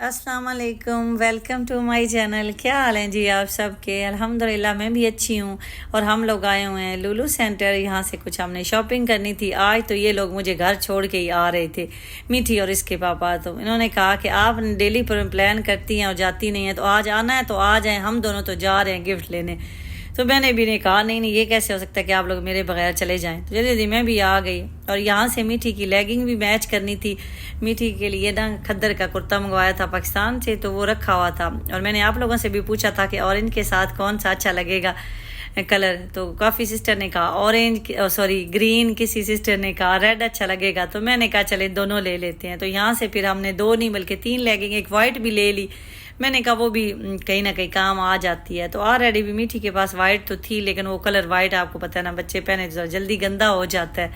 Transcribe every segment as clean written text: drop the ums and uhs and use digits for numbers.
अस्सलाम वालेकुम, welcome to my channel. क्या हाल हैं जी आप सबके? अल्हम्दुलिल्लाह मैं भी अच्छी हूँ। और हम लोग आए हुए हैं लुलु सेंटर। यहाँ से कुछ हमने शॉपिंग करनी थी। आज तो ये लोग मुझे घर छोड़ के ही आ रहे थे, मीठी और इसके पापा। तो इन्होंने कहा कि आप डेली प्लान करती हैं और जाती नहीं हैं, तो आज आना है तो आ जाएँ, हम दोनों तो जा रहे हैं गिफ्ट लेने। तो मैंने भी नहीं कहा नहीं ये कैसे हो सकता है कि आप लोग मेरे बगैर चले जाएं। तो जल्दी जल्दी मैं भी आ गई और यहाँ से मीठी की लेगिंग भी मैच करनी थी। मीठी के लिए ना खद्दर का कुर्ता मंगवाया था पाकिस्तान से, तो वो रखा हुआ था। और मैंने आप लोगों से भी पूछा था कि ऑरेंज के साथ कौन सा अच्छा लगेगा कलर। तो काफ़ी सिस्टर ने कहा ऑरेंज, सॉरी ग्रीन, किसी सिस्टर ने कहा रेड अच्छा लगेगा। तो मैंने कहा चले दोनों ले लेते हैं। तो यहाँ से फिर हमने 2 नहीं बल्कि 3 लेगिंग, एक वाइट भी ले ली। मैंने कहा वो भी कहीं ना कहीं काम आ जाती है। तो ऑलरेडी भी मीठी के पास वाइट तो थी, लेकिन वो कलर वाइट आपको पता है ना, बच्चे पहने तो जल्दी गंदा हो जाता है।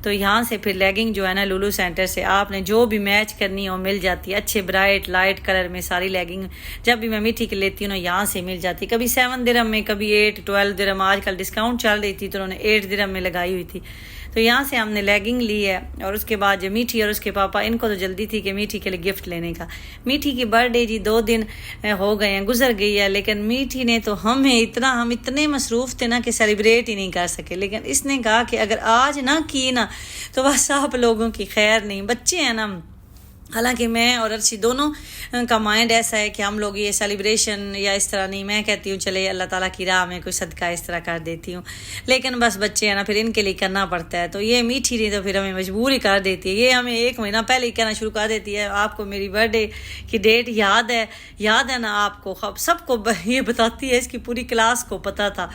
तो यहाँ से फिर लेगिंग जो है ना लुलु सेंटर से आपने जो भी मैच करनी हो मिल जाती है। अच्छे ब्राइट लाइट कलर में सारी लेगिंग जब भी मैं मीठी की लेती हूँ ना यहाँ से मिल जाती। कभी 7 दिरहम में, कभी 8 12 दिरहम। आजकल डिस्काउंट चल रही थी तो उन्होंने 8 दिरहम में लगाई हुई थी। तो यहाँ से हमने लेगिंग ली है। और उसके बाद जो मीठी और उसके पापा, इनको तो जल्दी थी कि मीठी के लिए गिफ्ट लेने का। मीठी की बर्थडे जी 2 दिन हो गए हैं, गुजर गई है, लेकिन मीठी ने तो हम इतने मसरूफ़ थे ना कि सेलिब्रेट ही नहीं कर सके। लेकिन इसने कहा कि अगर आज ना की ना तो बस आप लोगों की खैर नहीं। बच्चे हैं ना, हालांकि मैं और अर्शी दोनों का माइंड ऐसा है कि हम लोग ये सेलिब्रेशन या इस तरह नहीं। मैं कहती हूँ चले अल्लाह ताला की राह में कोई सदका इस तरह कर देती हूँ, लेकिन बस बच्चे हैं ना, फिर इनके लिए करना पड़ता है। तो ये मीठी नहीं तो फिर हमें मजबूर ही कर देती है। ये हमें 1 महीना पहले ही कहना शुरू कर देती है आपको मेरी बर्थडे की डेट याद है ना आपको? सबको ये बताती है, इसकी पूरी क्लास को पता था।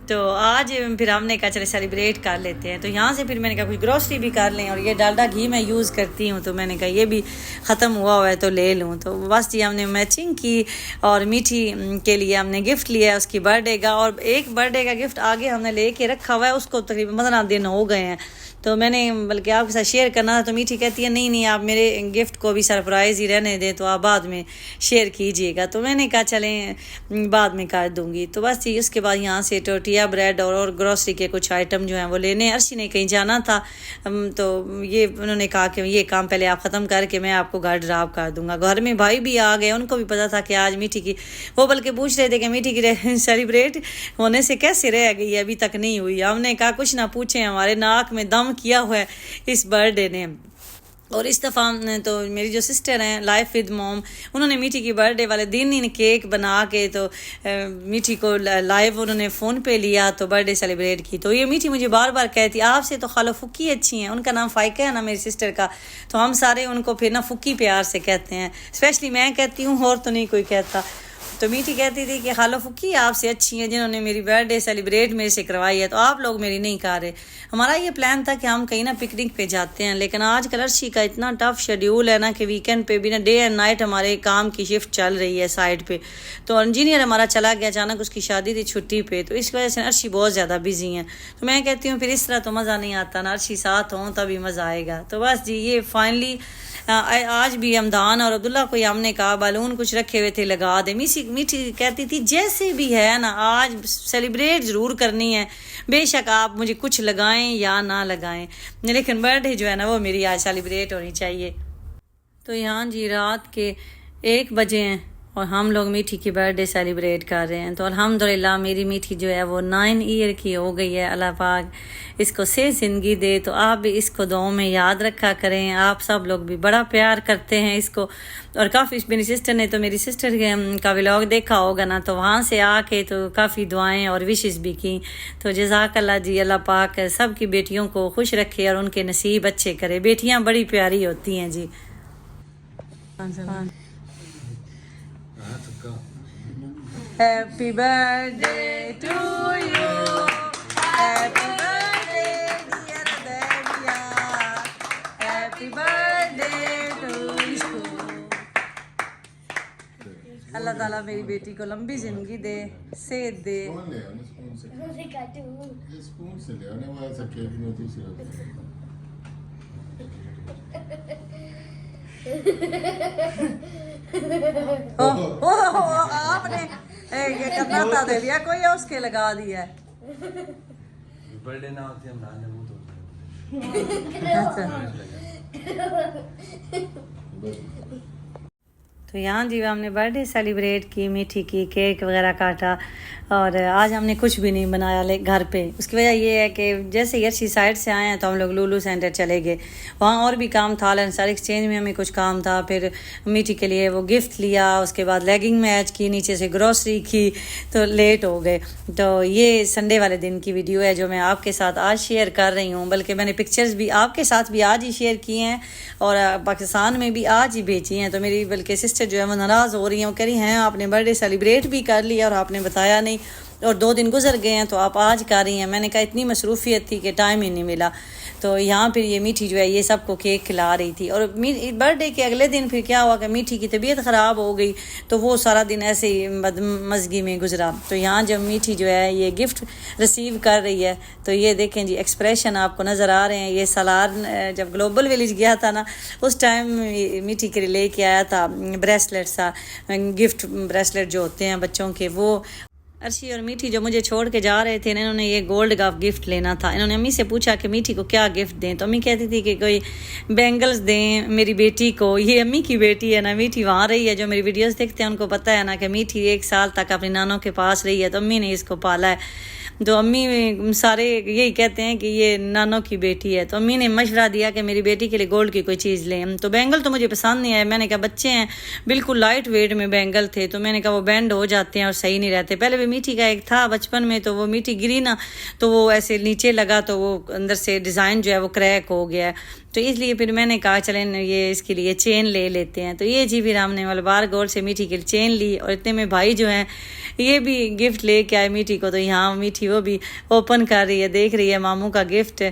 तो आज फिर हमने कहा चले सेलिब्रेट कर लेते हैं। तो यहाँ से फिर मैंने कहा कुछ ग्रोसरी भी कर लें। और ये डालडा घी मैं यूज़ करती हूँ, तो मैंने कहा ये भी ख़त्म हुआ है तो ले लूँ। तो बस जी हमने मैचिंग की और मीठी के लिए हमने गिफ्ट लिया है उसकी बर्थडे का। और एक बर्थडे का गिफ्ट आगे हमने लेके रखा हुआ है, उसको तकरीबन 15 दिन हो गए हैं। तो मैंने बल्कि आपके साथ शेयर करना था। तो मीठी कहती है नहीं आप मेरे गिफ्ट को भी सरप्राइज़ ही रहने दें, तो आप बाद में शेयर कीजिएगा। तो मैंने कहा चलें बाद में कर दूँगी। तो बस जी उसके बाद यहाँ से टोटिया ब्रेड और ग्रोसरी के कुछ आइटम जो हैं वो लेने। अर्शी ने कहीं जाना था, तो ये उन्होंने कहा कि ये काम पहले आप ख़त्म करके मैं आपको घर ड्रॉप कर दूँगा। घर में भाई भी आ गए, उनको भी पता था कि आज मीठी की, वो बल्कि पूछ रहे थे कि मीठी की सेलिब्रेट होने से कैसे रह गई है, अभी तक नहीं हुई। हमने कहा कुछ ना पूछें, हमारे नाक में दम किया हुआ है इस बर्थडे ने। और इस दफ़ा तो मेरी जो सिस्टर हैं लाइफ विद मॉम, उन्होंने मीठी की बर्थडे वाले दिन ही केक बना के तो मीठी को लाइव उन्होंने फ़ोन पे लिया तो बर्थडे सेलिब्रेट की। तो ये मीठी मुझे बार बार कहती आपसे तो खाला फुक्की अच्छी हैं। उनका नाम फ़ाइका है ना मेरी सिस्टर का, तो हम सारे उनको फिर ना फुक्की प्यार से कहते हैं। स्पेशली मैं कहती हूँ और तो नहीं कोई कहता। तो मीठी कहती थी कि खाला फुक्की आपसे अच्छी हैं जिन्होंने मेरी बर्थडे सेलिब्रेट मेरे से करवाई है, तो आप लोग मेरी नहीं कर रहे। हमारा ये प्लान था कि हम कहीं ना पिकनिक पे जाते हैं, लेकिन आजकल अर्शी का इतना टफ शेड्यूल है ना कि वीकेंड पे भी ना डे एंड नाइट हमारे काम की शिफ्ट चल रही है साइड पे। तो इंजीनियर हमारा चला गया अचानक, उसकी शादी थी छुट्टी पे, तो इस वजह से अर्शी बहुत ज़्यादा बिजी हैं। तो मैं कहती हूँ फिर इस तरह तो मज़ा नहीं आता ना, अर्शी साथ हों तभी मज़ा आएगा। तो बस जी ये फाइनली आज भी हमदान और अब्दुल्ला को हमने कहा बालून कुछ रखे हुए थे लगा दे। मीठी कहती थी जैसे भी है ना आज सेलिब्रेट ज़रूर करनी है, बेशक आप मुझे कुछ लगाएं या ना लगाएं, लेकिन बर्थडे जो है ना वो मेरी आज सेलिब्रेट होनी चाहिए। तो यहाँ जी रात के 1 बजे हैं और हम लोग मीठी की बर्थडे सेलिब्रेट कर रहे हैं। तो अल्हम्दुलिल्लाह मेरी मीठी जो है वो 9 ईयर की हो गई है। अल्लाह पाक इसको सेहत ज़िंदगी दे। तो आप भी इसको दुआओं में याद रखा करें। आप सब लोग भी बड़ा प्यार करते हैं इसको। और काफ़ी मेरी सिस्टर ने तो मेरी सिस्टर का व्लॉग देखा होगा ना, तो वहाँ से आके तो काफ़ी दुआएं और विशेस भी की। तो जज़ाकल्लाह जी, अल्लाह पाक सब की बेटियों को खुश रखे और उनके नसीब अच्छे करे। बेटियाँ बड़ी प्यारी होती हैं जी। Happy birthday to you. Happy birthday dear Delia. Happy birthday to you. अल्लाह ताला मेरी बेटी को लंबी जिंदगी दे, सेहत दे। स्पून से ले आने वाला सा केक में थी सिर्फ। आपने ये करना था दे दिया कोई है उसके लगा दिया है। बर्थडे ना होती हम नाने मुंह तो तो यहाँ जी हमने बर्थडे सेलिब्रेट की, मीठी की, केक वगैरह काटा और आज हमने कुछ भी नहीं बनाया ले घर पे। उसकी वजह ये है कि जैसे ही अच्छी साइड से आए हैं तो हम लोग लुलु सेंटर चले गए। वहाँ और भी काम था, लेंसर एक्सचेंज में हमें कुछ काम था, फिर मीठी के लिए वो गिफ्ट लिया, उसके बाद लेगिंग मैच की, नीचे से ग्रोसरी की, तो लेट हो गए। तो ये संडे वाले दिन की वीडियो है जो मैं आपके साथ आज शेयर कर रही हूँ, बल्कि मैंने पिक्चर्स भी आपके साथ भी आज ही शेयर की हैं और पाकिस्तान में भी आज ही भेजी हैं। तो मेरी बल्कि सिस्टर जो है वो नाराज़ हो रही हैं, वो कह रही हैं आपने बर्थडे सेलिब्रेट भी कर लिया और आपने बताया नहीं और 2 दिन गुजर गए हैं तो आप आज कर रही हैं। मैंने कहा इतनी मसरूफियत थी कि टाइम ही नहीं मिला। तो यहाँ फिर ये मीठी जो है ये सबको केक खिला रही थी और बर्थडे के अगले दिन फिर क्या हुआ कि मीठी की तबीयत ख़राब हो गई, तो वो सारा दिन ऐसे ही बदमज़गी में गुजरा। तो यहाँ जब मीठी जो है ये गिफ्ट रिसीव कर रही है तो ये देखें जी एक्सप्रेशन आपको नज़र आ रहे हैं। ये सालार जब ग्लोबल विलेज गया था ना उस टाइम मीठी के लिए लेके आया था ब्रेसलेट सा, गिफ्ट ब्रेसलेट जो होते हैं बच्चों के, वो अर्शी और मीठी जो मुझे छोड़ के जा रहे थे इन्होंने ये गोल्ड का गिफ्ट लेना था। इन्होंने अम्मी से पूछा कि मीठी को क्या गिफ्ट दें, तो अम्मी कहती थी कि कोई बैंगल्स दें मेरी बेटी को। ये अम्मी की बेटी है ना, मीठी वहाँ रही है, जो मेरी वीडियोस देखते हैं उनको पता है ना कि मीठी 1 साल तक अपनी नानों के पास रही है, तो अम्मी ने इसको पाला है। तो अम्मी सारे यही कहते हैं कि ये नानों की बेटी है। तो अम्मी ने मशवरा दिया कि मेरी बेटी के लिए गोल्ड की कोई चीज़ लें। तो बैंगल तो मुझे पसंद नहीं आया, मैंने कहा बच्चे हैं, बिल्कुल लाइट वेट में बैंगल थे, तो मैंने कहा वो बैंड हो जाते हैं और सही नहीं रहते। पहले भी मीठी का एक था बचपन में, तो वो मीठी गिरी ना तो वो ऐसे नीचे लगा तो वो अंदर से डिज़ाइन जो है वो क्रैक हो गया है। तो इसलिए फिर मैंने कहा चलें ये इसके लिए चेन ले लेते हैं। तो ये जी फिर हमने मलबार गोल्ड से मीठी के लिए चेन ली और इतने में भाई जो हैं ये भी गिफ्ट लेके आए मीठी को। तो यहाँ मीठी वो भी ओपन कर रही है, देख रही है मामू का गिफ्ट।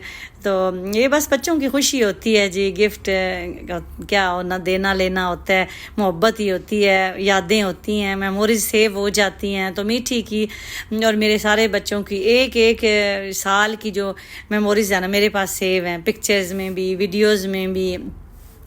तो ये बस बच्चों की खुशी होती है जी, गिफ्ट क्या होना, देना लेना होता है, मोहब्बत ही होती है, यादें होती हैं, मेमोरीज सेव हो जाती हैं। तो मीठी की और मेरे सारे बच्चों की एक एक साल की जो मेमोरीज है ना मेरे पास सेव हैं, पिक्चर्स में भी, वीडियोज़ में भी।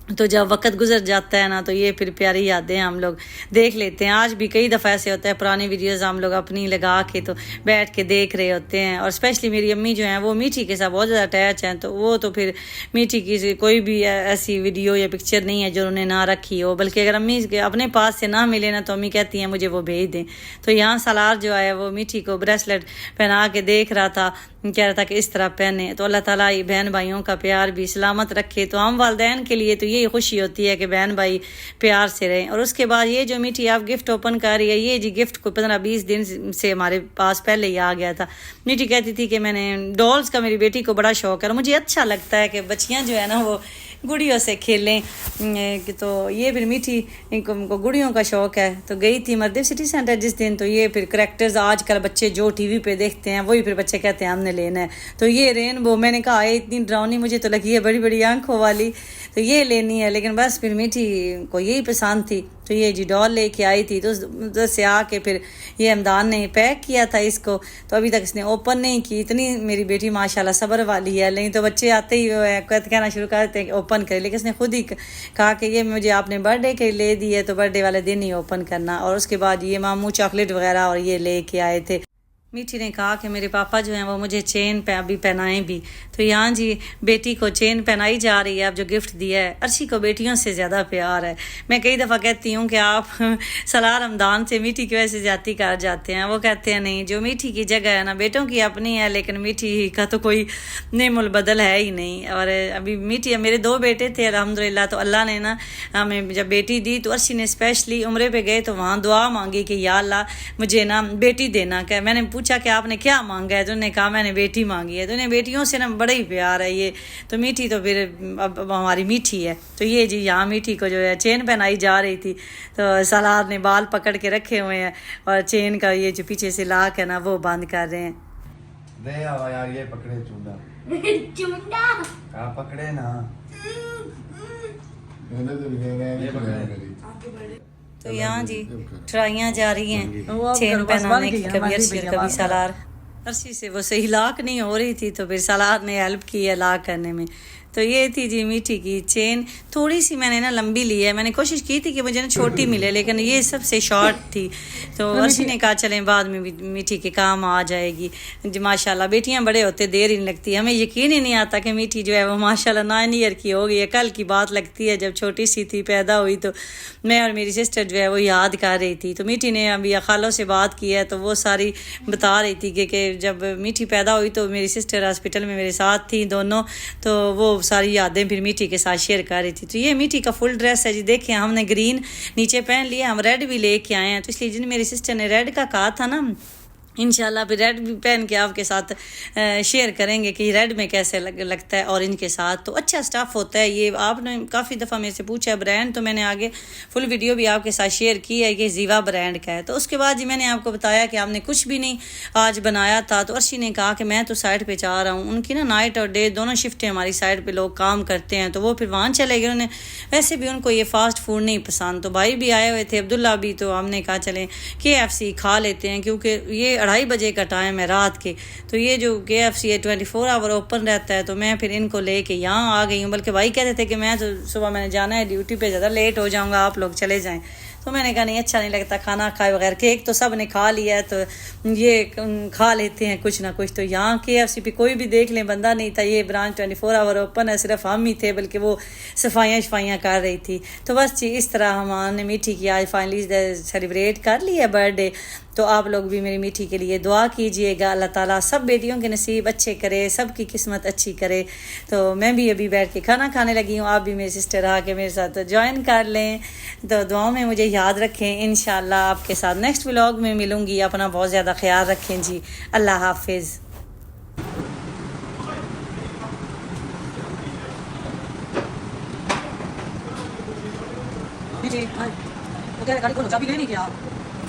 तो जब वक्त गुजर जाता है ना तो ये फिर प्यारी यादें हम लोग देख लेते हैं। आज भी कई दफ़ा ऐसे होता है पुरानी वीडियोस हम लोग अपनी लगा के तो बैठ के देख रहे होते हैं। और स्पेशली मेरी अम्मी जो हैं वो मीठी के साथ बहुत ज़्यादा अटैच हैं, तो वो तो फिर मीठी की कोई भी ऐसी वीडियो या पिक्चर नहीं है जो उन्हें ना रखी हो, बल्कि अगर अम्मी के अपने पास से ना मिले ना तो अम्मी कहती हैं मुझे वो भेज दें। तो यहाँ सालार जो है वो मीठी को ब्रेसलेट पहना के देख रहा था, कह रहा था कि इस तरह पहने। तो अल्लाह ताला ये बहन भाइयों का प्यार भी सलामत रखे। तो हम वालिदैन के लिए तो यही खुशी होती है कि बहन भाई प्यार से रहें। और उसके बाद ये जो मीठी आप गिफ्ट ओपन कर रही है, ये जी गिफ्ट को 15-20 दिन से हमारे पास पहले ही आ गया था। मीठी कहती थी कि मैंने डॉल्स का मेरी बेटी को बड़ा शौक है और मुझे अच्छा लगता है कि बच्चियाँ जो है ना वो गुड़ियों से खेलें। तो ये फिर मीठी को गुड़ियों का शौक़ है। तो गई थी मर्दे सिटी सेंटर जिस दिन, तो ये फिर करैक्टर्स आजकल बच्चे जो टीवी पे देखते हैं वही फिर बच्चे कहते हैं हमने लेना है। तो ये रेनबो मैंने कहा इतनी डरावनी मुझे तो लगी है, बड़ी बड़ी आंखों वाली, तो ये लेनी है। लेकिन बस फिर मीठी को यही पसंद थी तो ये जी डॉल लेके आई थी। तो उधर से आके फिर ये हमदान ने पैक किया था इसको, तो अभी तक इसने ओपन नहीं की। इतनी मेरी बेटी माशाल्लाह सब्र वाली है, नहीं तो बच्चे आते ही कहना शुरू कर देते हैं ओपन करें। लेकिन इसने खुद ही कहा कि ये मुझे आपने बर्थडे के ले दी है तो बर्थडे वाले दिन ही ओपन करना। और उसके बाद ये मामू चॉकलेट वगैरह और ये लेके आए थे। मीठी ने कहा कि मेरे पापा जो हैं वो मुझे चेन अभी पहनाएं भी। तो यहाँ जी बेटी को चेन पहनाई जा रही है। अब जो गिफ्ट दिया है, अर्शी को बेटियों से ज़्यादा प्यार है। मैं कई दफ़ा कहती हूँ कि आप सलार रमदान से मीठी की वजह से जाती कर जाते हैं। वो कहते हैं नहीं, जो मीठी की जगह है ना बेटों की अपनी है, लेकिन मीठी का तो कोई नेमुल बदल है ही नहीं। और अभी मीठी मेरे 2 बेटे थे अल्हम्दुलिल्लाह, तो अल्लाह ने ना हमें जब बेटी दी तो अर्शी ने स्पेशली उम्रे पे गए तो वहाँ दुआ मांगी कि या अल्लाह मुझे ना बेटी देना। क्या मैंने पूछा कि आपने क्या मांगा है, तो उन्होंने कहा मैंने बेटी मांगी है। तो उन्हें बेटियों से ना बड़ा ही प्यार है ये। तो मीठी तो फिर अब हमारी मीठी है। तो ये जी यहाँ मीठी को जो है चेन पहनाई जा रही थी, तो सालार ने बाल पकड़ के रखे हुए हैं और चेन का ये जो पीछे से लाक है ना वो बंद कर रहे हैं। दे आवा यार, ये पकड़े चूड़ा चुंडा कहाँ पकड़े ना, ये पकड़े। तो यहाँ जी ट्राइयाँ जा रही हैं चेन पहनाने की, कभी अर्शी और कभी सालार। अर्शी से वो सही लाक नहीं हो रही थी तो फिर सालार ने हेल्प की है लाक करने में। तो ये थी जी मीठी की चेन। थोड़ी सी मैंने ना लंबी ली है, मैंने कोशिश की थी कि मुझे ना छोटी मिले, लेकिन ये सबसे शॉर्ट थी। तो अर्शी ने कहा चलें बाद में भी मीठी के काम आ जाएगी जी। माशाल्लाह बेटियां बड़े होते देर ही नहीं लगती, हमें यकीन ही नहीं आता कि मीठी जो है वो माशाल्लाह 9 ईयर की हो गई है। कल की बात लगती है, जब छोटी सी थी पैदा हुई तो मैं और मेरी सिस्टर जो है वो याद कर रही थी। तो मीठी ने अभी खालों से बात की है तो वो सारी बता रही थी कि जब मीठी पैदा हुई तो मेरी सिस्टर हॉस्पिटल में मेरे साथ थी दोनों, तो वो सारी यादें फिर मीठी के साथ शेयर कर रही थी। तो ये मीठी का फुल ड्रेस है जी। देखिए हमने ग्रीन नीचे पहन लिया, हम रेड भी लेके आए हैं, तो इसलिए जिन मेरी सिस्टर ने रेड का कहा था ना, इंशाल्लाह फिर रेड भी पहन के आपके साथ शेयर करेंगे कि रेड में कैसे लगता है ऑरेंज के साथ। तो अच्छा स्टफ़ होता है ये। आपने काफ़ी दफ़ा मेरे से पूछा है ब्रांड, तो मैंने आगे फुल वीडियो भी आपके साथ शेयर की है कि जीवा ब्रांड का है। तो उसके बाद जी मैंने आपको बताया कि आपने कुछ भी नहीं आज बनाया था। तो अर्शी ने कहा कि मैं तो साइड पर जा रहा हूँ, उनकी ना नाइट और डे दोनों शिफ्टें हमारी साइड पर लोग काम करते हैं, तो वो फिर वहाँ चले गए। उन्हें वैसे भी उनको ये फ़ास्ट फूड नहीं पसंद, तो भाई भी आए हुए थे, अब्दुल्ला भी, तो हमने कहा चलें KFC खा लेते हैं, क्योंकि ये 2:30 बजे का टाइम है रात के। तो ये जो KFC है 24 आवर ओपन रहता है, तो मैं फिर इनको लेके यहाँ आ गई हूँ। बल्कि भाई कहते थे कि मैं तो सुबह मैंने जाना है ड्यूटी पे, ज़्यादा लेट हो जाऊँगा, आप लोग चले जाएँ। तो मैंने कहा नहीं अच्छा नहीं लगता खाना खाए बगैर। केक तो सब ने खा लिया है, तो ये खा लेते हैं कुछ ना कुछ। तो यहाँ KFC पे कोई भी देख लें बंदा नहीं था, ये ब्रांच 24 आवर ओपन है, सिर्फ हम ही थे, बल्कि वो सफाइयाँ कर रही थी। तो बस जी इस तरह हमने मीठी की आज फाइनली सेलिब्रेट कर लिया बर्थडे। तो आप लोग भी मेरी मीठी के लिए दुआ कीजिएगा, अल्लाह ताला सब बेटियों के नसीब अच्छे करे, सबकी किस्मत अच्छी करे। तो मैं भी अभी बैठ के खाना खाने लगी हूँ, आप भी मेरी सिस्टर आके मेरे साथ ज्वाइन कर लें। तो दुआओं में मुझे याद रखें। इंशाल्लाह आपके साथ नेक्स्ट व्लॉग में मिलूँगी। अपना बहुत ज़्यादा ख्याल रखें जी। अल्लाह हाफिज़। गाड़ी खोलो, चाबी ले नहीं क्या?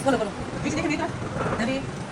बोलो बोलो, पीछे देखें